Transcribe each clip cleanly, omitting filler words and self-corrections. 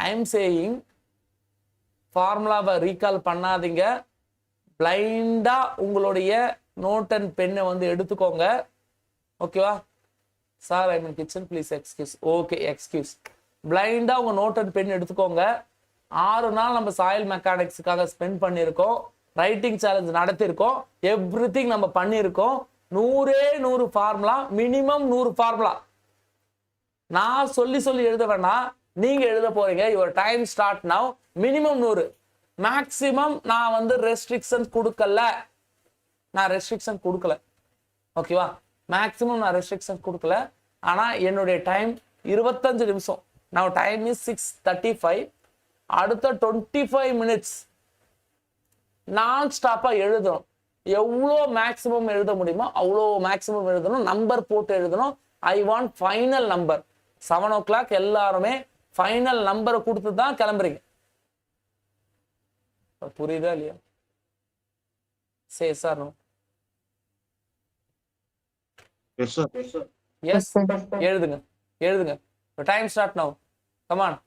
I am saying ஃபார்முலாவை recall பண்ணாதீங்க. பிளைண்டா உங்களுடைய நோட் அண்ட் பெண்ணை வந்து எடுத்துக்கோங்க. ஓகேவா சார்? I mean kitchen please excuse. Okay excuse. பிளைண்டா உங்க நோட் அண்ட் பென் எடுத்துக்கோங்க. 6 நாள் நம்ம சாயில் மெக்கானிக்ஸுக்காக ஸ்பெண்ட் பண்ணியிருக்கோம். ரைட்டிங் சேலஞ்ச் நடத்திருக்கோம். எவ்ரிதிங் நம்ம பண்ணியிருக்கோம். 100 ஃபார்முலா, மினிமம் 100 ஃபார்முலா. நான் சொல்லி எழுத வேணாம், நீங்க எழுத போறீங்க. Your time start now. Minimum 100, maximum நான் வந்து ரெஸ்ட்ரிக்ஷன் கொடுக்கல. ஓகேவா? மேக்சிமம் நான் ரெஸ்ட்ரிக்ஷன் கொடுக்கல. ஆனா என்னுடைய டைம் 25 நிமிஷம். now time is 6:35. அடுத்த 25 minutes நான் ஸ்டாப்பா எழுதணும். எவ்வளோ மேக்சிமம் எழுத முடியுமோ அவ்வளோ மேக்சிமம் எழுதணும். நம்பர் போட்டு எழுதணும். I want final number. 7 o'clock எல்லாருமே ஃபைனல் நம்பரை கொடுத்து தான் கிளம்புறீங்க. புரியுதா இல்லையா? சே சார் நோ. எஸ் எழுதுங்க. Time start now. Come on.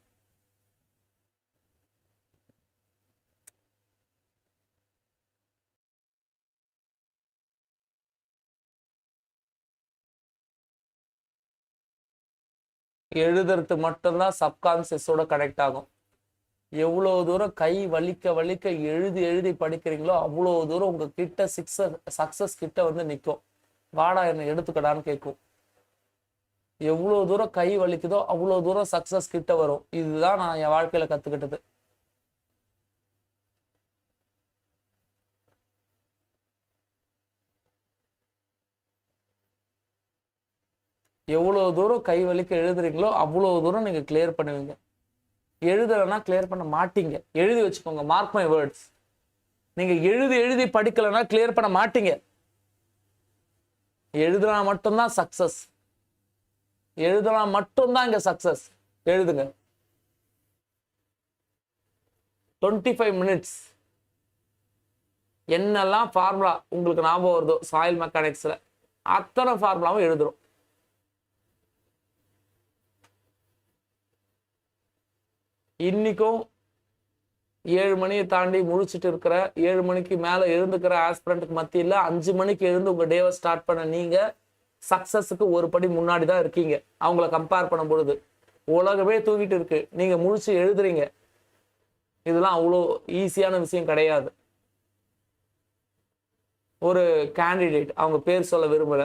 எழுதுறது மட்டும்தான் சப்கான்சியஸோட கனெக்ட் ஆகும். எவ்வளவு தூரம் கை வலிக்க எழுதி படிக்கிறீங்களோ அவ்வளோ தூரம் உங்க கிட்ட சக்சஸ் கிட்ட வந்து நிற்கும். வாடா என்ன எடுத்துக்கடான்னு கேட்கும். எவ்வளவு தூரம் கை வலிக்குதோ அவ்வளோ தூரம் சக்சஸ் கிட்ட வரும். இதுதான் நான் என் வாழ்க்கையில கத்துக்கிட்டது. எவ்வளவு தூரம் கை வலிக்க எழுதுறீங்களோ அவ்வளவு தூரம் நீங்க கிளியர் பண்ணுவீங்க. எழுதலைன்னா கிளியர் பண்ண மாட்டீங்க. எழுதி வச்சுக்கோங்க. Mark my words. நீங்க எழுதி படிக்கலைன்னா கிளியர் பண்ண மாட்டீங்க. எழுதுனா மட்டும்தான் சக்சஸ். எழுதுனா மட்டும்தான் இங்க சக்சஸ். எழுதுங்க. 25 minutes என்னெல்லாம் ஃபார்முலா உங்களுக்கு ஞாபகம் வருதோ சாயில் மெக்கானிக்ஸ்ல அத்தனை ஃபார்முலாவும் எழுதுறோம். இன்னைக்கும் 7 மணியை தாண்டி முழிச்சிட்டு இருக்கிற 7 மணிக்கு மேல எழுந்துக்கிற ஆஸ்பிரண்ட்டுக்கு மத்தியில் 5 மணிக்கு எழுந்து உங்க டேவை ஸ்டார்ட் பண்ண நீங்க சக்சஸுக்கு ஒரு படி முன்னாடி தான் இருக்கீங்க. அவங்கள கம்பேர் பண்ணும் பொழுது உலகமே தூங்கிட்டு இருக்கு, நீங்க முழிச்சு எழுதுறீங்க. இதெல்லாம் அவ்வளோ ஈஸியான விஷயம் கிடையாது. ஒரு கேண்டிடேட், அவங்க பேர் சொல்ல விரும்பல,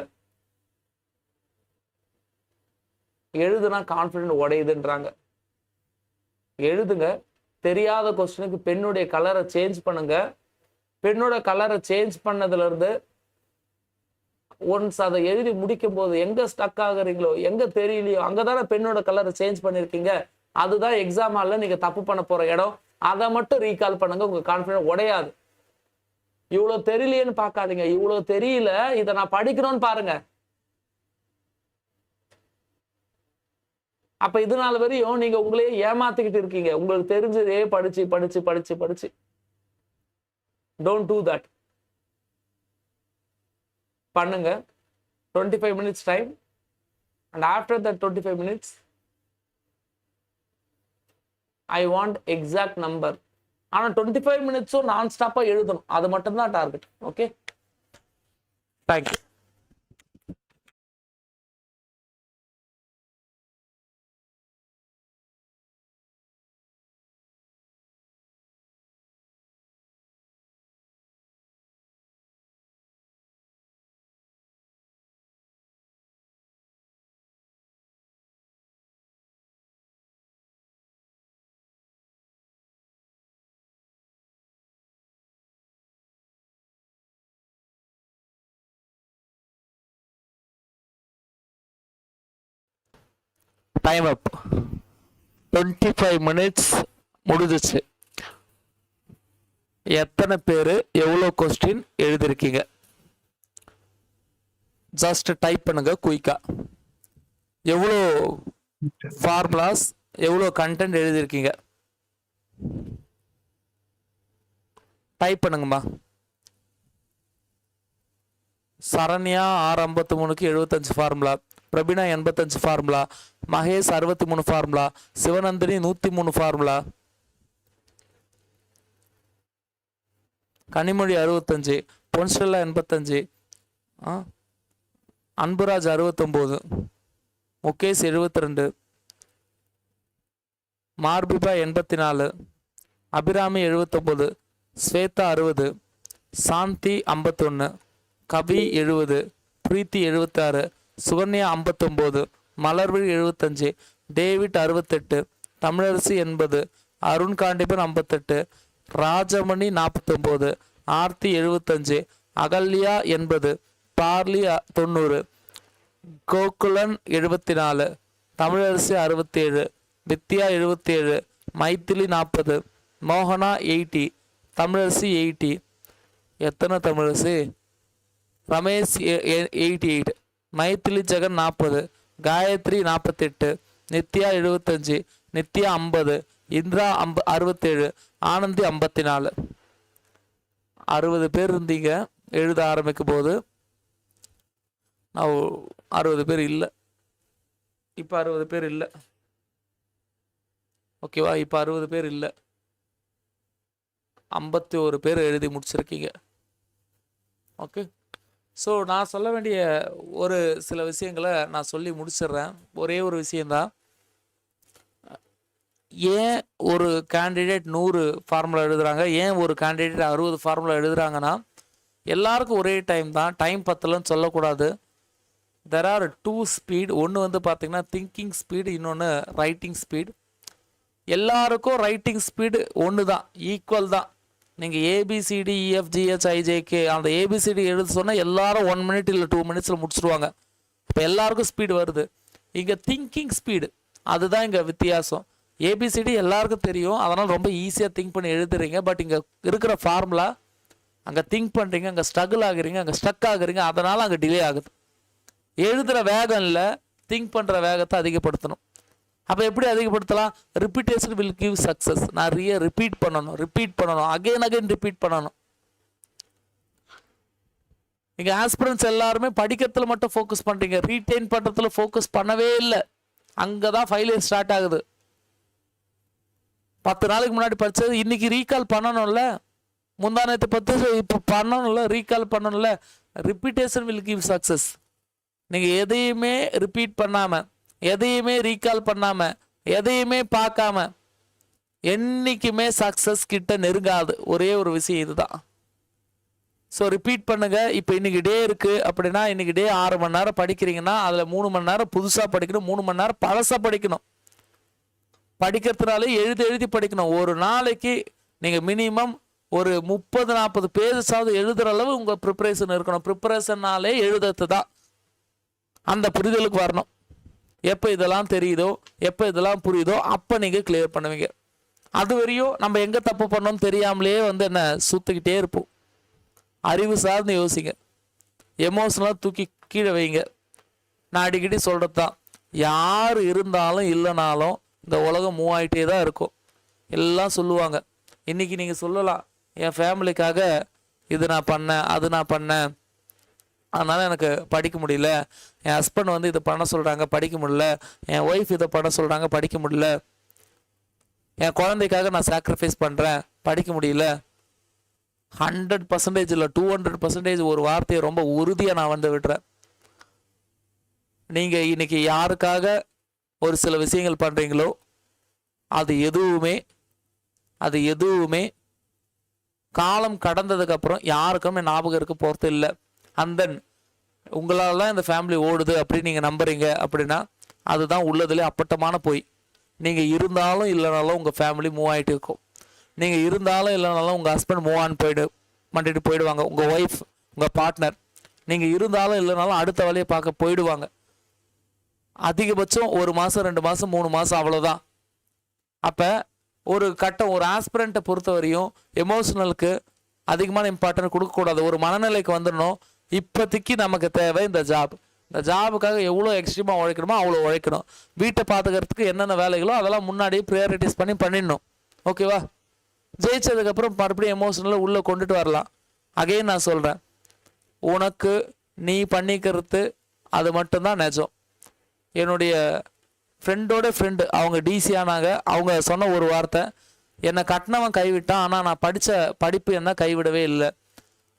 எழுதுனா கான்ஃபிடென்ட் உடையுதுன்றாங்க. எழுதுங்க. தெரியாத கொஸ்டினுக்கு பெண்ணுடைய கலரை சேஞ்ச் பண்ணுங்க. பெண்ணோட கலரை சேஞ்ச் பண்ணதுல இருந்து ஒன்ஸ் அதை எழுதி முடிக்கும் போது எங்க ஸ்டக் ஆகுறீங்களோ, எங்க தெரியலையோ அங்கதானே பெண்ணோட கலரை சேஞ்ச் பண்ணிருக்கீங்க. அதுதான் எக்ஸாம் ஹால்ல நீங்க தப்பு பண்ண போற இடம். அதை மட்டும் ரீகால் பண்ணுங்க. உங்க கான்ஃபிடன்ஸ் உடையாது. இவ்வளவு தெரியலையேன்னு பார்க்காதீங்க. இவ்வளவு தெரியல, இதை நான் படிக்கணும்னு பாருங்க. அப்ப இதனால வரையும் நீங்க உங்களையே ஏமாத்திக்கிட்டு இருக்கீங்க. உங்களுக்கு தெரிஞ்சதே படிச்சு. Don't do that. பண்ணுங்க. 25 minutes time. And after that 25 minutes I want exact number. ஆனா 25 minutes நான் ஸ்டாப்பா எழுதணும். அது மட்டும்தான் டார்கெட். Okay, thank you. டைம் அப். 25 minutes முடிஞ்சிச்சு. எத்தனை பேர் எவ்வளோ கொஸ்டின் எழுதிருக்கீங்க? ஜஸ்ட் டைப் பண்ணுங்க குயிக்கா. எவ்வளோ ஃபார்முலாஸ், எவ்வளோ கண்டென்ட் எழுதிருக்கீங்க? டைப் பண்ணுங்கம்மா. சரண்யா 6:53க்கு 75 formula. Prabina 85 formula, Mahesh 63 formula, Sivanandini 103 formula, Kanimozhi 65, Ponstella 85, Anburaj 69, Mukesh 72, Marbiba 84, Abirami 79, Swetha 60, Shanthi 51, Kavi 70, Preethi 76, Sukanya 59, Malarvizhi 75, David 68, Tamilarasi 80, Arun Kandipan 58, Rajamani 49, Aarthi 75, Agalya 80, பார்லி 90, கோகுலன் 74, தமிழரசி 67, வித்யா 77, மைத்திலி 40, மோகனா 80, தமிழரசி 80, எத்தனை தமிழரசி, ரமேஷ் 88, மைத்திலி ஜெகன் 40, காயத்ரி 48, நித்யா 75, நித்யா 50, இந்திரா 67, ஆனந்தி 54. 60 பேர் இருந்தீங்க எழுத ஆரம்பிக்கும் போது. நான் 60 பேர் இல்லை, இப்போ 60 பேர் இல்லை. ஓகேவா? இப்போ 60 பேர் இல்லை, 51 பேர் எழுதி முடிச்சிருக்கீங்க. ஓகே. ஸோ நான் சொல்ல வேண்டிய ஒரு சில விஷயங்களை நான் சொல்லி முடிச்சிடுறேன். ஒரே ஒரு விஷயந்தான். ஏன் ஒரு கேண்டிடேட் 100 ஃபார்முலா எழுதுகிறாங்க, ஏன் ஒரு கேண்டிடேட் 60 ஃபார்முலா எழுதுகிறாங்கன்னா, எல்லாருக்கும் ஒரே டைம் தான், டைம் பத்தலன்னு சொல்லக்கூடாது. There are 2 speed. ஒன்று வந்து பார்த்திங்கன்னா திங்கிங் ஸ்பீடு, இன்னொன்று ரைட்டிங் ஸ்பீட். எல்லாருக்கும் ரைட்டிங் ஸ்பீடு ஒன்று தான், ஈக்குவல் தான். நீங்கள் ஏபிசிடி இஎஃப்ஜிஹெச் ஐஜேகே அந்த ஏபிசிடி எழுத சொன்னால் எல்லாரும் 1 மினிட் இல்லை 2 மினிட்ஸில் முடிச்சுடுவாங்க. இப்போ எல்லாருக்கும் ஸ்பீடு வருது. இங்கே திங்கிங் ஸ்பீடு, அதுதான் இங்கே வித்தியாசம். ஏபிசிடி எல்லாருக்கும் தெரியும், அதனால் ரொம்ப ஈஸியாக திங்க் பண்ணி எழுதுறீங்க. பட் இங்கே இருக்கிற ஃபார்முலா அங்கே திங்க் பண்ணுறீங்க, அங்கே ஸ்ட்ரகிள் ஆகுறீங்க, அங்கே ஸ்ட்ரக் ஆகுறீங்க, அதனால் அங்கே டிலே ஆகுது. எழுதுகிற வேகம் இல்லை, திங்க் பண்ணுற வேகத்தை அதிகப்படுத்தணும். அப்போ எப்படி அதிகப்படுத்தலாம்? Repetition will give success. நிறைய ரிப்பீட் பண்ணணும், அகைன் ரிப்பீட் பண்ணணும். நீங்கள் ஆஸ்பிரன்ஸ் எல்லாருமே படிக்கிறதுல மட்டும் ஃபோக்கஸ் பண்ணுறீங்க, ரீட்டைன் பண்ணுறதுல ஃபோக்கஸ் பண்ணவே இல்லை. அங்கே தான் ஃபெயிலியர் ஸ்டார்ட் ஆகுது. 10 நாளைக்கு முன்னாடி படித்தது இன்னைக்கு ரீகால் பண்ணணும்ல, முந்தானத்தை 10 இப்போ பண்ணணும்ல, ரீகால் பண்ணணும்ல. Repetition will give success. நீங்கள் எதையுமே ரிப்பீட் பண்ணாமல், எதையுமே ரீகால் பண்ணாமல், எதையுமே பார்க்காம என்றைக்குமே சக்ஸஸ் கிட்ட நெருங்காது. ஒரே ஒரு விஷயம் இதுதான். ஸோ ரிப்பீட் பண்ணுங்க. இப்போ இன்னைக்கு டே இருக்குது அப்படின்னா, இன்னைக்கு டே 6 மணி நேரம் படிக்கிறீங்கன்னா அதில் 3 மணி நேரம் புதுசாக படிக்கணும், 3 மணி நேரம் பழசாக படிக்கணும். படிக்கிறதுனாலே எழுதி படிக்கணும். ஒரு நாளைக்கு நீங்கள் மினிமம் ஒரு 30-40 பேஜஸாவது எழுதுகிற அளவு உங்கள் ப்ரிப்பரேஷன் இருக்கணும். ப்ரிப்பரேஷன்னாலே எழுதுறது தான். அந்த புரிதலுக்கு வரணும். எப்போ இதெல்லாம் தெரியுதோ, எப்போ இதெல்லாம் புரியுதோ அப்போ நீங்கள் கிளியர் பண்ணுவீங்க. அது வரையும் நம்ம எங்கே தப்பு பண்ணோம்னு தெரியாமலே வந்து என்ன சுற்றிக்கிட்டே இருப்போம். அறிவு சார்ந்து யோசிங்க, எமோஷனலாக தூக்கி கீழே வைங்க. நான் அடிக்கடி சொல்கிறது தான், யார் இருந்தாலும் இல்லைனாலும் இந்த உலகம் மூவ் ஆகிட்டே தான் இருக்கும். எல்லாம் சொல்லுவாங்க. இன்றைக்கி நீங்கள் சொல்லலாம், என் ஃபேமிலிக்காக இது நான் பண்ணேன், அது நான் பண்ணேன், அதனால் எனக்கு படிக்க முடியல, என் ஹஸ்பண்ட் வந்து இதை பண்ண சொல்கிறாங்க படிக்க முடியல, என் ஒய்ஃப் இதை பண்ண சொல்கிறாங்க படிக்க முடியல, என் குழந்தைக்காக நான் சாக்ரிஃபைஸ் பண்ணுறேன் படிக்க முடியல. 100% இல்லை 200% ஒரு வார்த்தையை ரொம்ப உறுதியாக நான் வந்து விடுறேன். நீங்கள் இன்னைக்கு யாருக்காக ஒரு சில விஷயங்கள் பண்ணுறீங்களோ அது எதுவுமே காலம் கடந்ததுக்கப்புறம் யாருக்குமே ஞாபகம் இருக்க போகிறது இல்லை. அந்த உங்களால் தான் இந்த ஃபேமிலி ஓடுது அப்படின்னு நீங்கள் நம்புறீங்க அப்படின்னா அதுதான் உள்ளதுலேயே அப்பட்டமான போய். நீங்கள் இருந்தாலும் இல்லைனாலும் உங்கள் ஃபேமிலி மூவ் ஆகிட்டு இருக்கும். நீங்கள் இருந்தாலும் இல்லைனாலும் உங்கள் ஹஸ்பண்ட் மூவ் ஆன் பண்ணிட்டு போயிடுவாங்க. உங்கள் ஒய்ஃப், உங்கள் பார்ட்னர், நீங்கள் இருந்தாலும் இல்லைனாலும் அடுத்த வேலையை பார்க்க போயிடுவாங்க. அதிகபட்சம் 1 மாதம் 2 மாதம் 3 மாதம் அவ்வளோதான். அப்போ ஒரு கட்டம், ஒரு ஆஸ்பிரண்ட்டை பொறுத்த வரையும் எமோஷனலுக்கு அதிகமான இம்பார்ட்டன்ட் கொடுக்கக்கூடாது. ஒரு மனநிலைக்கு வந்துடணும், இப்போதைக்கு நமக்கு தேவை இந்த ஜாப், இந்த ஜாபுக்காக எவ்வளோ எக்ஸ்ட்ரீமாக உழைக்கணுமோ அவ்வளோ உழைக்கணும். வீட்டை பார்த்துக்கிறதுக்கு என்னென்ன வேலைகளோ அதெல்லாம் முன்னாடியே ப்ரையாரிட்டிஸ் பண்ணிடணும். ஓகேவா? ஜெயிச்சதுக்கப்புறம் மறுபடியும் எமோஷனலாக உள்ளே கொண்டுட்டு வரலாம். அகைன் நான் சொல்கிறேன், உனக்கு நீ பண்ணிக்கிறது அது மட்டும்தான் நிஜம். என்னுடைய ஃப்ரெண்டோட ஃப்ரெண்டு, அவங்க டிசி ஆனாங்க. அவங்க சொன்ன ஒரு வார்த்தை, என்னை கட்டினவன் கைவிட்டான், ஆனால் நான் படித்த படிப்பு என்ன கைவிடவே இல்லை.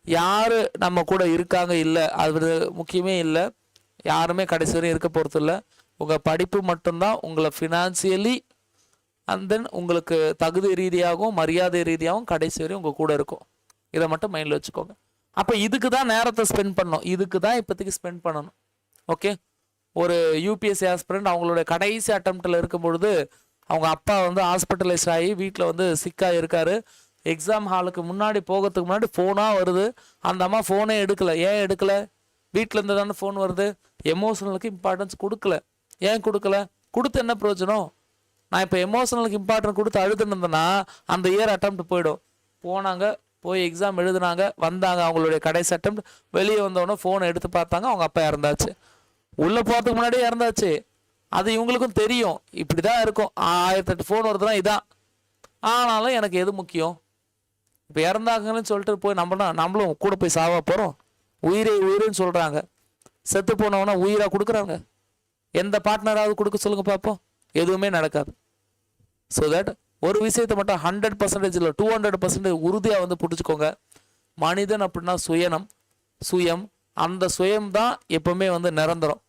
யார் நம்ம கூட இருக்காங்க இல்லை, அது முக்கியமே இல்லை. யாருமே கடைசி வரையும் இருக்க போகிறது இல்லை. உங்கள் படிப்பு மட்டும்தான் உங்களை ஃபினான்சியலி அண்ட் தென் உங்களுக்கு தகுதி ரீதியாகவும் மரியாதை ரீதியாகவும் கடைசி வரையும் உங்கள் கூட இருக்கும். இதை மட்டும் மைண்டில் வச்சுக்கோங்க. அப்போ இதுக்கு தான் நேரத்தை ஸ்பெண்ட் பண்ணணும், இதுக்கு தான் இப்போதைக்கு ஸ்பெண்ட் பண்ணணும். ஓகே, ஒரு யூபிஎஸ்சி ஆஸ்பிரண்ட் அவங்களுடைய கடைசி அட்டம்ப்டில் இருக்கும்பொழுது அவங்க அப்பா வந்து ஹாஸ்பிட்டலைஸ் ஆகி வீட்டில் வந்து சிக்காக இருக்கார். எக்ஸாம் ஹாலுக்கு முன்னாடி போகிறதுக்கு முன்னாடி ஃபோனாக வருது. அந்த அம்மா ஃபோனே எடுக்கலை. ஏன் எடுக்கலை? வீட்டில் இருந்து தானே ஃபோன் வருது. எமோஷனலுக்கு இம்பார்ட்டன்ஸ் கொடுக்கல. ஏன் கொடுக்கல? கொடுத்து என்ன பிரயோஜனம்? நான் இப்போ எமோஷனலுக்கு இம்பார்ட்டன்ஸ் கொடுத்து அழுதுன்னு அந்த இயர் அட்டம்ப்ட் போயிடும். போனாங்க, போய் எக்ஸாம் எழுதுனாங்க, வந்தாங்க. அவங்களுடைய கடைசி அட்டம்ப்ட் வெளியே வந்தோடனே ஃபோனை எடுத்து பார்த்தாங்க, அவங்க அப்பா இறந்தாச்சு. உள்ளே போகிறதுக்கு முன்னாடியே இறந்தாச்சு. அது இவங்களுக்கும் தெரியும், இப்படி தான் இருக்கும். 1008 ஃபோன் வருதுன்னா இதான். ஆனாலும் எனக்கு எது முக்கியம்? இப்போ இறந்தாங்கன்னு சொல்லிட்டு போய் நம்மளும் கூட போய் சாவா போகிறோம்? உயிருன்னு சொல்கிறாங்க. செத்து போனவனா உயிராக கொடுக்குறாங்க. எந்த பார்ட்னராவது கொடுக்க சொல்லுங்க பார்ப்போம். எதுவுமே நடக்காது. ஸோ தட் ஒரு விஷயத்தை மட்டும் 100% இல்லை 200% உறுதியாக வந்து பிடிச்சிக்கோங்க. மனிதன் அப்படின்னா சுயம். அந்த சுயம் தான் எப்பவுமே வந்து நிரந்தரம்.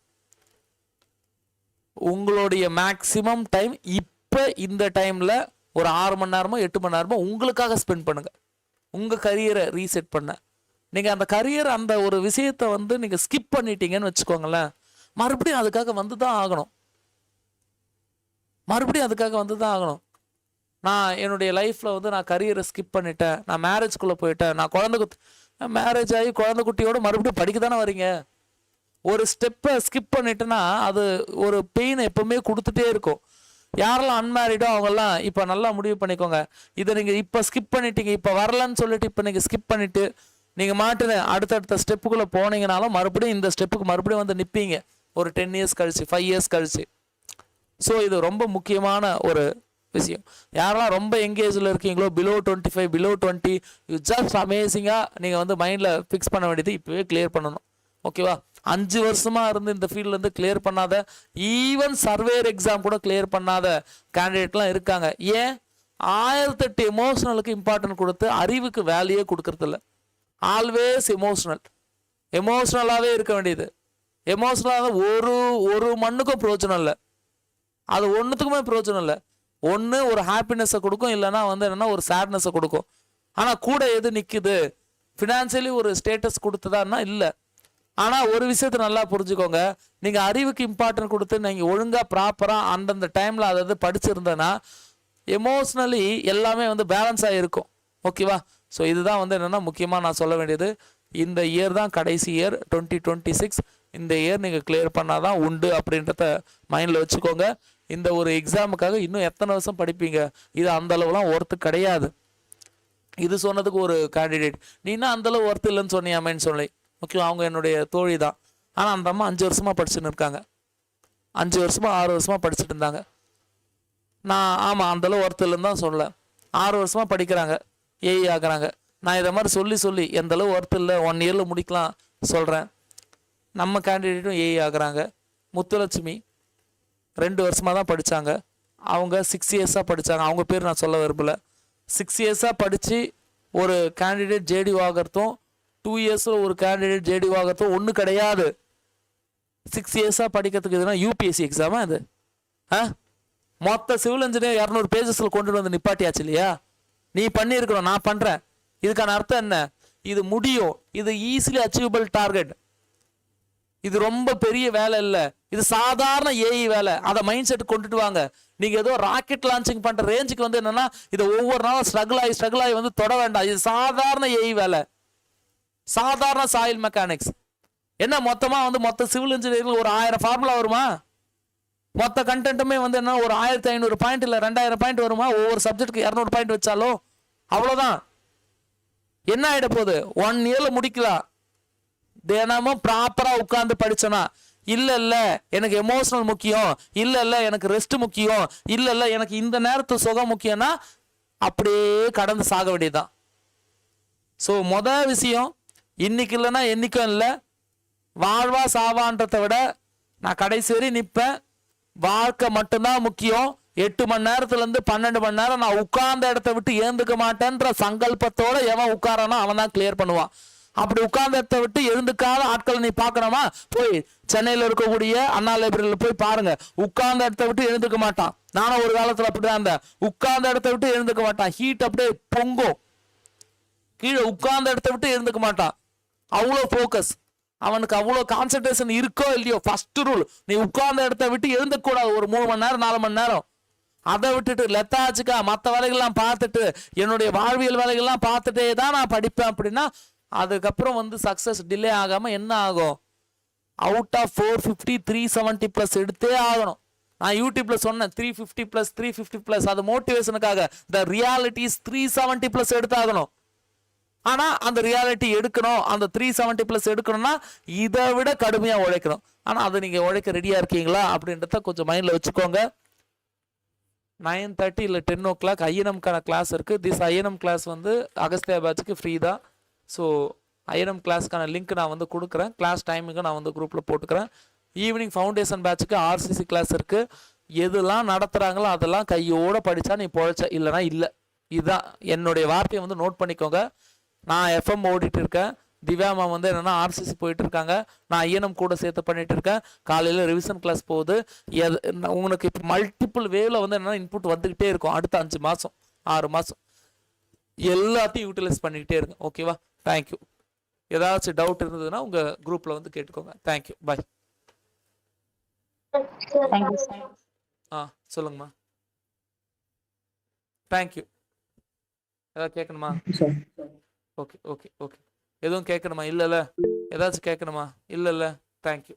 உங்களுடைய மேக்சிமம் டைம் இப்போ இந்த டைமில் ஒரு 6 மணி நேரமோ 8 மணி நேரமோ உங்களுக்காக ஸ்பெண்ட் பண்ணுங்க. உங்கள் கரியரை ரீசெட் பண்ண. நீங்கள் அந்த கரியர் அந்த ஒரு விஷயத்தை வந்து நீங்கள் ஸ்கிப் பண்ணிட்டீங்கன்னு வச்சுக்கோங்களேன், மறுபடியும் அதுக்காக வந்து தான் ஆகணும். நான் என்னுடைய லைஃப்பில் வந்து நான் கரியரை ஸ்கிப் பண்ணிட்டேன், நான் மேரேஜ்குள்ளே போயிட்டேன், நான் மேரேஜ் ஆகி குழந்தை குட்டியோடு மறுபடியும் படிக்க தானே வரீங்க. ஒரு ஸ்டெப்பை ஸ்கிப் பண்ணிட்டேன்னா அது ஒரு பெயினை எப்பவுமே கொடுத்துட்டே இருக்கும். யாரெல்லாம் அன்மேரிடோ அவங்கெல்லாம் இப்போ நல்லா முடிவு பண்ணிக்கோங்க. இதை நீங்கள் இப்போ ஸ்கிப் பண்ணிட்டீங்க, இப்போ வரலன்னு சொல்லிட்டு இப்போ நீங்கள் ஸ்கிப் பண்ணிவிட்டு நீங்கள் மாட்டுன அடுத்தடுத்த ஸ்டெப்புக்குள்ளே போனீங்கனாலும் மறுபடியும் இந்த ஸ்டெப்புக்கு மறுபடியும் வந்து நிற்பீங்க ஒரு 10 இயர்ஸ் கழிச்சு, 5 இயர்ஸ் கழிச்சு. ஸோ இது ரொம்ப முக்கியமான ஒரு விஷயம். யாரெல்லாம் ரொம்ப எங்கேஜில் இருக்கீங்களோ, பிலோ 25 பிலோ 20, யூ ஜஸ்ட் அமேசிங்காக நீங்கள் வந்து மைண்டில் ஃபிக்ஸ் பண்ண வேண்டியது இப்போவே கிளியர் பண்ணணும். ஓகேவா? 5 வருஷமாக இருந்து இந்த ஃபீல்ட்லேருந்து கிளியர் பண்ணாத, ஈவன் சர்வேர் எக்ஸாம் கூட கிளியர் பண்ணாத கேண்டிடேட்லாம் இருக்காங்க. ஏன்? 1008 எமோஷனலுக்கு இம்பார்ட்டன்ட் கொடுத்து அறிவுக்கு வேல்யூயே கொடுக்கறதில்ல. ஆல்வேஸ் எமோஷனலாகவே இருக்க வேண்டியது. எமோஷனலாக ஒரு மண்ணுக்கும் பிரயோஜனம் இல்லை. அது ஒன்றுத்துக்குமே பிரயோஜனம் இல்லை. ஒன்று ஒரு ஹாப்பினஸை கொடுக்கும், இல்லைன்னா வந்து என்னென்னா ஒரு சேட்னஸை கொடுக்கும். ஆனால் கூட எது நிற்குது? ஃபினான்சியலி ஒரு ஸ்டேட்டஸ் கொடுத்ததான்னா இல்லை. ஆனால் ஒரு விஷயத்தை நல்லா புரிஞ்சுக்கோங்க, நீங்கள் அறிவுக்கு இம்பார்ட்டன்ட் கொடுத்து நீங்கள் ஒழுங்காக ப்ராப்பராக அந்தந்த டைமில் அதாவது படிச்சிருந்தேன்னா எமோஷ்னலி எல்லாமே வந்து பேலன்ஸ் ஆகிருக்கும். ஓகேவா? ஸோ இதுதான் வந்து என்னென்னா முக்கியமாக நான் சொல்ல வேண்டியது. இந்த இயர் தான் கடைசி இயர் 2026. இந்த இயர் நீங்கள் கிளியர் பண்ணால் தான் உண்டு அப்படின்றத மைண்டில் வச்சுக்கோங்க. இந்த ஒரு எக்ஸாமுக்காக இன்னும் எத்தனை வருஷம் படிப்பீங்க? இது அந்தளவுலாம் ஒர்த்து கிடையாது. இது சொன்னதுக்கு ஒரு கேண்டிடேட், நீனா அந்தளவு ஒர்த்து இல்லைன்னு சொன்னியாமேன்னு சொல்லி. ஓகே, அவங்க என்னுடைய தோழி தான். ஆனால் அந்த அம்மா 5 வருஷமாக படிச்சுன்னு இருக்காங்க. 5 வருஷமாக 6 வருஷமாக படிச்சுட்டு இருந்தாங்க. நான் ஆமாம் அந்தளவு ஒர்த்து இல்லைன்னு தான் சொல்லலை. 6 வருஷமாக படிக்கிறாங்க, ஏஇ ஆக்குறாங்க. நான் இதை மாதிரி சொல்லி எந்தளவு ஒர்த்து இல்லை, 1 இயரில் முடிக்கலாம் சொல்கிறேன். நம்ம கேண்டிடேட்டும் ஏஇ ஆகுறாங்க. முத்துலட்சுமி 2 வருஷமாக தான் படித்தாங்க. அவங்க 6 இயர்ஸாக படித்தாங்க. அவங்க பேர் நான் சொல்ல விரும்பலை. 6 இயர்ஸாக படித்து ஒரு கேண்டிடேட் ஜேடி ஆகிறதும் 2 இயர்ஸில் ஒரு கேண்டிடேட் ஜேடி ஆகிறதும் ஒன்று கிடையாது. 6 இயர்ஸாக படிக்கிறதுக்கு இதுனா யூபிஎஸ்சி எக்ஸாமா இது? மொத்த சிவில் இன்ஜினியர் 200 பேஜஸில் கொண்டு வந்து நிப்பாட்டியாச்சு இல்லையா? நீ பண்ணியிருக்கணும், நான் பண்ணுறேன். இதுக்கான அர்த்தம் என்ன? இது முடியும், இது ஈஸிலி அச்சீவபிள் டார்கெட். இது ரொம்ப பெரிய வேலை இல்லை, இது சாதாரண ஏஇ வேலை. அதை மைண்ட் செட் கொண்டுட்டு வாங்க. நீங்கள் ஏதோ ராக்கெட் லான்ச்சிங் பண்ணுற ரேஞ்சுக்கு வந்து என்னென்னா இதை ஒவ்வொரு நாளும் ஸ்ட்ரகிள் ஆகி வந்து தொட வேண்டாம். இது சாதாரண ஏஇ வேலை, சாதாரண சாயில் மெக்கானிக்ஸ். என்ன மொத்த சிவில் இன்ஜினியரிங் ஒரு 1000 ஃபார்முலா வருமா? மொத்த கண்டென்ட்டுமே வந்து என்ன ஒரு 1500 பாயிண்ட் இல்லை 2000 பாயிண்ட் வருமா? ஒவ்வொரு சப்ஜெக்ட்டுக்கு 200 பாயிண்ட் வச்சாலும் அவ்வளோதான். என்ன ஆகிட போகுது? 1 இயரில் முடிக்கலாம். தினமும் ப்ராப்பராக உட்காந்து படிச்சோன்னா, இல்லை எனக்கு எமோஷனல் முக்கியம், இல்லை எனக்கு ரெஸ்ட் முக்கியம், இல்லை எனக்கு இந்த நேரத்து சுகம் முக்கியம்னா அப்படியே கடந்து சாக வேண்டியதுதான். ஸோ மொதல் விஷயம், இன்னைக்கு இல்லைன்னா என்னைக்கும் இல்லை, வாழ்வா சாவான்றதை விட நான் கடைசி வரை நிற்பேன். வாழ்க்கை மட்டும்தான் முக்கியம். 8 மணி நேரத்துல இருந்து 12 மணி நேரம் நான் உட்கார்ந்த இடத்த விட்டு ஏந்துக்க மாட்டேன்ற சங்கல்பத்தோட எவன் உட்காரானோ அவன் தான் கிளியர் பண்ணுவான். அப்படி உட்கார்ந்த இடத்த விட்டு எழுந்துக்காத ஆட்களை நீ பார்க்கணுமா, போய் சென்னையில இருக்கக்கூடிய அண்ணா லைப்ரரியில போய் பாருங்க. உட்கார்ந்த இடத்த விட்டு எழுந்துக்க மாட்டான். நானும் ஒரு காலத்துல அப்படிதான் இருந்தேன். உட்கார்ந்த இடத்த விட்டு எழுந்துக்க மாட்டான். ஹீட் அப்படியே பொங்கும். கீழே உட்கார்ந்த இடத்த விட்டு எழுந்துக்க மாட்டான். அவ்வளோ ஃபோக்கஸ், அவனுக்கு அவ்வளோ கான்சென்ட்ரேஷன் இருக்கோ இல்லையோ. ஃபர்ஸ்ட் ரூல், நீ உட்கார்ந்த இடத்த விட்டு எழுந்துக்க கூடாது ஒரு 3 மணி நேரம் 4 மணி நேரம். அதை விட்டுட்டு லெத்தாச்சுக்கா மற்ற வேலைகள்லாம் பார்த்துட்டு என்னுடைய வாழ்வியல் வேலைகள்லாம் பார்த்துட்டே தான் நான் படிப்பேன் அப்படின்னா அதுக்கப்புறம் வந்து சக்சஸ் டிலே ஆகாம என்ன ஆகும், அவுட் ஆஃப் 450 370 பிளஸ் எடுத்தே ஆகணும். நான் யூடியூப்ல சொன்னேன் 350 பிளஸ் 350 பிளஸ், அது மோட்டிவேஷனுக்காக. த ரியாலிட்டி இஸ் 370 பிளஸ் எடுத்தாகணும். ஆனா அந்த ரியாலிட்டி எடுக்கணும், அந்த 370 பிளஸ் எடுக்கணும்னா இதை விட கடுமையா உழைக்கணும். ஆனா அதை நீங்க உழைக்க ரெடியா இருக்கீங்களா அப்படின்றத கொஞ்சம் மைண்ட்ல வச்சுக்கோங்க. 9:30 இல்லை 10 o'clock ஐஎன்எம்கான கிளாஸ் இருக்கு. திஸ் ஐஎன்எம் கிளாஸ் வந்து அகஸ்தியா பேட்சுக்கு ஃப்ரீ தான். ஸோ ஐஎன்எம் கிளாஸ்க்கான லிங்க் நான் வந்து கொடுக்குறேன். கிளாஸ் டைமிங்கு நான் வந்து குரூப்ல போட்டுக்கிறேன். ஈவினிங் ஃபவுண்டேஷன் பேட்சுக்கு ஆர்சிசி கிளாஸ் இருக்கு. எதெல்லாம் நடத்துறாங்களோ அதெல்லாம் கையோட படிச்சா நீ பொழைச்ச, இல்லைனா இல்லை. இதுதான் என்னுடைய வார்த்தையை வந்து நோட் பண்ணிக்கோங்க. நான் எஃப்எம் ஓடிட்டு இருக்கேன். திவ்யாமா வந்து என்னன்னா ஆர்சிசி போயிட்டு இருக்காங்க. நான் ஐஎன்எம் கூட சேர்த்து பண்ணிட்டு இருக்கேன். காலையில ரிவிஷன் கிளாஸ் போகுது. உங்களுக்கு இப்போ மல்டிபிள் வேவ்ல வந்து என்னன்னா இன்புட் வந்துகிட்டே இருக்கும். அடுத்த 5 மாசம் 6 மாசம் எல்லாத்தையும் யூட்டிலைஸ் பண்ணிக்கிட்டே இருங்க. ஓகேவா? தேங்க்யூ. ஏதாச்சும் டவுட் இருந்ததுன்னா உங்க குரூப்ல வந்து கேட்டுக்கோங்க. தேங்க்யூ. பாய். சொல்லுங்கம்மா. தேங்க்யூ. ஏதாவது கேட்கணுமா? Okay okay okay. எதுவும் கேட்கணுமா? இல்லைல்ல. ஏதாச்சும் கேட்கணுமா? இல்லைல்ல. தேங்க்யூ.